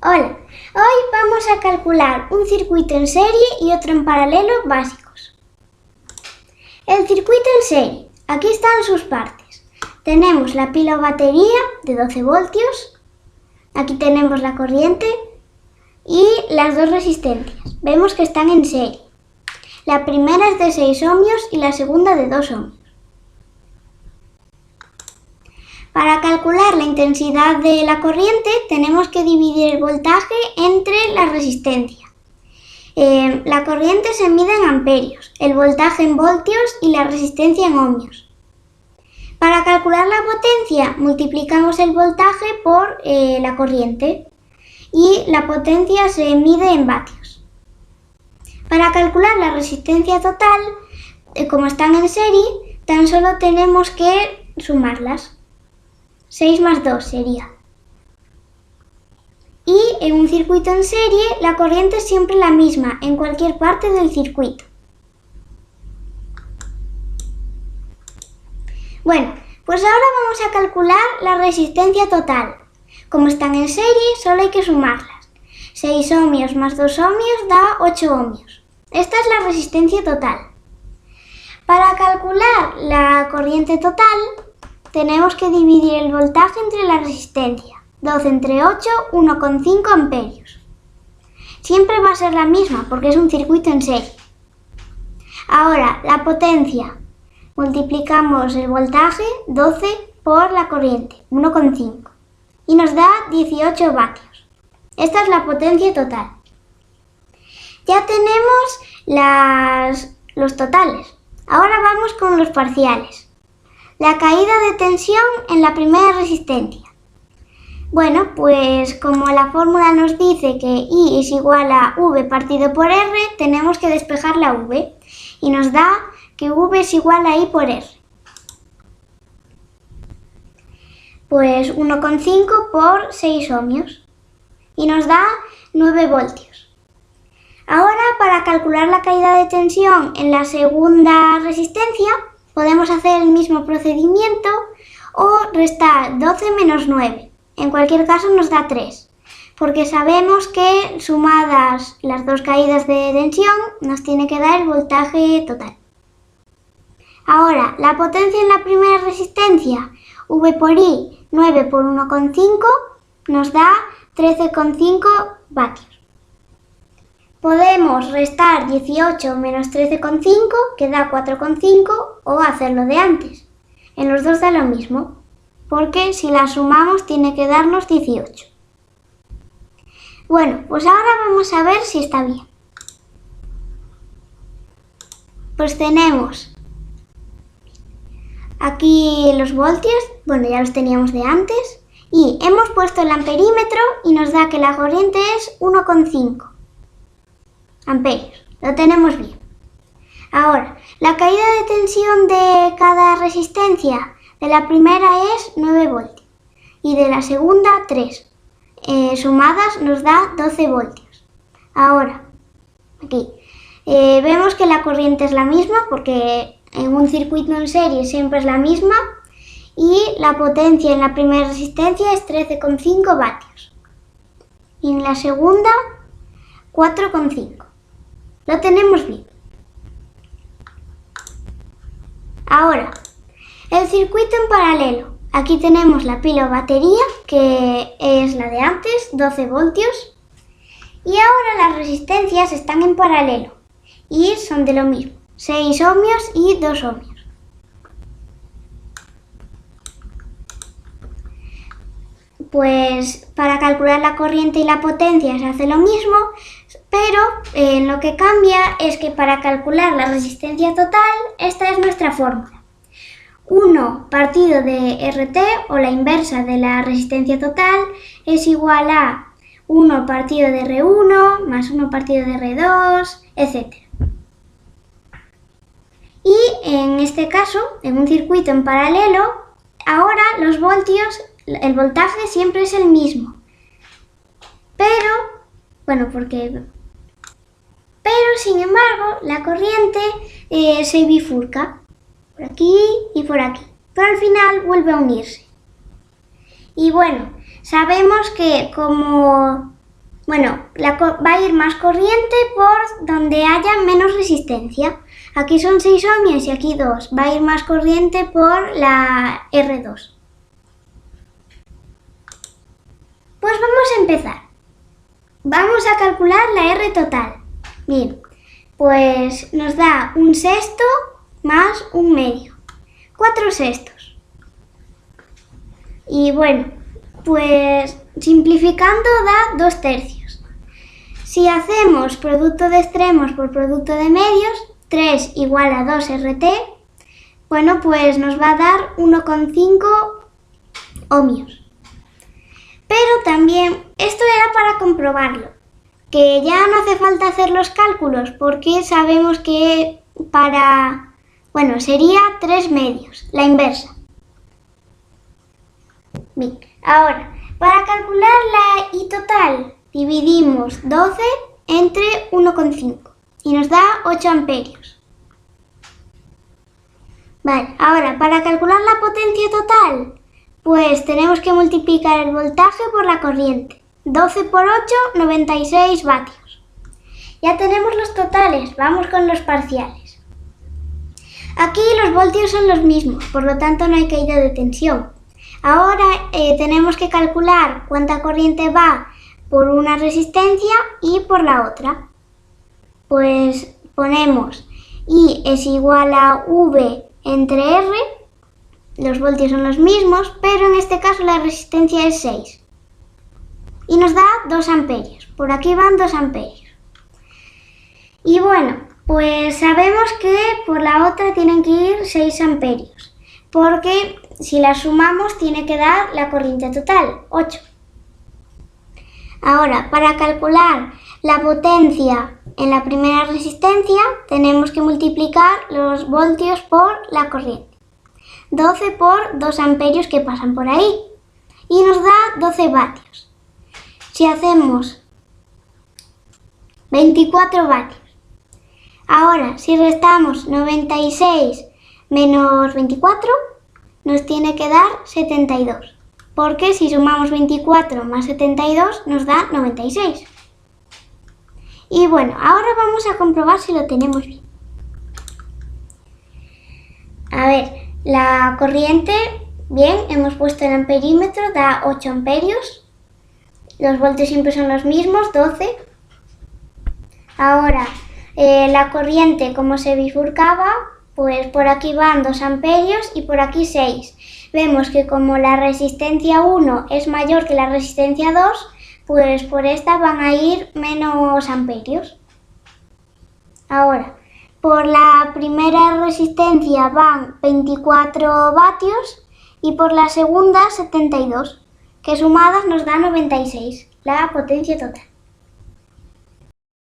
Hola, hoy vamos a calcular un circuito en serie y otro en paralelo básicos. El circuito en serie, aquí están sus partes. Tenemos la pila o batería de 12 voltios, aquí tenemos la corriente y las dos resistencias. Vemos que están en serie. La primera es de 6 ohmios y la segunda de 2 ohmios. Para calcular la intensidad de la corriente tenemos que dividir el voltaje entre la resistencia. La corriente se mide en amperios, el voltaje en voltios y la resistencia en ohmios. Para calcular la potencia multiplicamos el voltaje por la corriente y la potencia se mide en vatios. Para calcular la resistencia total, como están en serie, tan solo tenemos que sumarlas. 6 más 2 sería. Y en un circuito en serie, la corriente es siempre la misma en cualquier parte del circuito. Bueno, pues ahora vamos a calcular la resistencia total. Como están en serie, solo hay que sumarlas. 6 ohmios más 2 ohmios da 8 ohmios. Esta es la resistencia total. Para calcular la corriente total, tenemos que dividir el voltaje entre la resistencia. 12 entre 8, 1,5 amperios. Siempre va a ser la misma porque es un circuito en serie. Ahora, la potencia. Multiplicamos el voltaje, 12, por la corriente, 1,5. Y nos da 18 vatios. Esta es la potencia total. Ya tenemos los totales. Ahora vamos con los parciales. La caída de tensión en la primera resistencia. Bueno, pues como la fórmula nos dice que I es igual a V partido por R, tenemos que despejar la V y nos da que V es igual a I por R. Pues 1,5 por 6 ohmios y nos da 9 voltios. Ahora, para calcular la caída de tensión en la segunda resistencia, podemos hacer el mismo procedimiento o restar 12 menos 9. En cualquier caso nos da 3, porque sabemos que sumadas las dos caídas de tensión nos tiene que dar el voltaje total. Ahora, la potencia en la primera resistencia, V por I, 9 por 1,5, nos da 13,5 vatios. Podemos restar 18 menos 13,5, que da 4,5, o hacerlo de antes. En los dos da lo mismo, porque si la sumamos tiene que darnos 18. Bueno, pues ahora vamos a ver si está bien. Pues tenemos aquí los voltios, bueno, ya los teníamos de antes, y hemos puesto el amperímetro y nos da que la corriente es 1,5. amperios. Lo tenemos bien. Ahora, la caída de tensión de cada resistencia de la primera es 9 voltios y de la segunda 3. Sumadas nos da 12 voltios. Ahora, aquí, vemos que la corriente es la misma porque en un circuito en serie siempre es la misma y la potencia en la primera resistencia es 13,5 vatios y en la segunda 4,5. Lo tenemos bien. Ahora, el circuito en paralelo. Aquí tenemos la pila o batería, que es la de antes, 12 voltios. Y ahora las resistencias están en paralelo y son de lo mismo, 6 ohmios y 2 ohmios. Pues para calcular la corriente y la potencia se hace lo mismo, pero lo que cambia es que para calcular la resistencia total, esta es nuestra fórmula. 1 partido de RT, o la inversa de la resistencia total, es igual a 1 partido de R1 más 1 partido de R2, etc. Y en este caso, en un circuito en paralelo, ahora los voltios, el voltaje siempre es el mismo. Pero sin embargo, la corriente se bifurca por aquí y por aquí, pero al final vuelve a unirse. Y bueno, sabemos que como Bueno, va a ir más corriente por donde haya menos resistencia. Aquí son 6 ohmios y aquí 2. Va a ir más corriente por la R2. Pues vamos a empezar. Vamos a calcular la R total. Bien, pues nos da 1/6 más 1/2. 4/6. Y bueno, pues simplificando da 2/3. Si hacemos producto de extremos por producto de medios, 3 igual a 2 RT, bueno, pues nos va a dar 1,5 ohmios. Pero también, esto era para comprobarlo, que ya no hace falta hacer los cálculos porque sabemos que sería 3 medios, la inversa. Bien, ahora, para calcular la I total, dividimos 12 entre 1,5 y nos da 8 amperios. Vale, ahora, para calcular la potencia total, pues tenemos que multiplicar el voltaje por la corriente. 12 por 8, 96 vatios. Ya tenemos los totales, vamos con los parciales. Aquí los voltios son los mismos, por lo tanto no hay caída de tensión. Ahora tenemos que calcular cuánta corriente va por una resistencia y por la otra. Pues ponemos I es igual a V entre R, los voltios son los mismos, pero en este caso la resistencia es 6. Y nos da 2 amperios, por aquí van 2 amperios. Y bueno, pues sabemos que por la otra tienen que ir 6 amperios, porque si la sumamos tiene que dar la corriente total, 8. Ahora, para calcular la potencia en la primera resistencia, tenemos que multiplicar los voltios por la corriente. 12 por 2 amperios que pasan por ahí, y nos da 12 vatios. Si hacemos 24 vatios. Ahora, si restamos 96 menos 24, nos tiene que dar 72. Porque si sumamos 24 más 72, nos da 96. Y bueno, ahora vamos a comprobar si lo tenemos bien. A ver, la corriente, bien, hemos puesto el amperímetro, da 8 amperios. Los voltios siempre son los mismos, 12. Ahora, la corriente, como se bifurcaba, pues por aquí van 2 amperios y por aquí 6. Vemos que como la resistencia 1 es mayor que la resistencia 2, pues por esta van a ir menos amperios. Ahora, por la primera resistencia van 24 vatios y por la segunda 72, que sumadas nos da 96, la potencia total.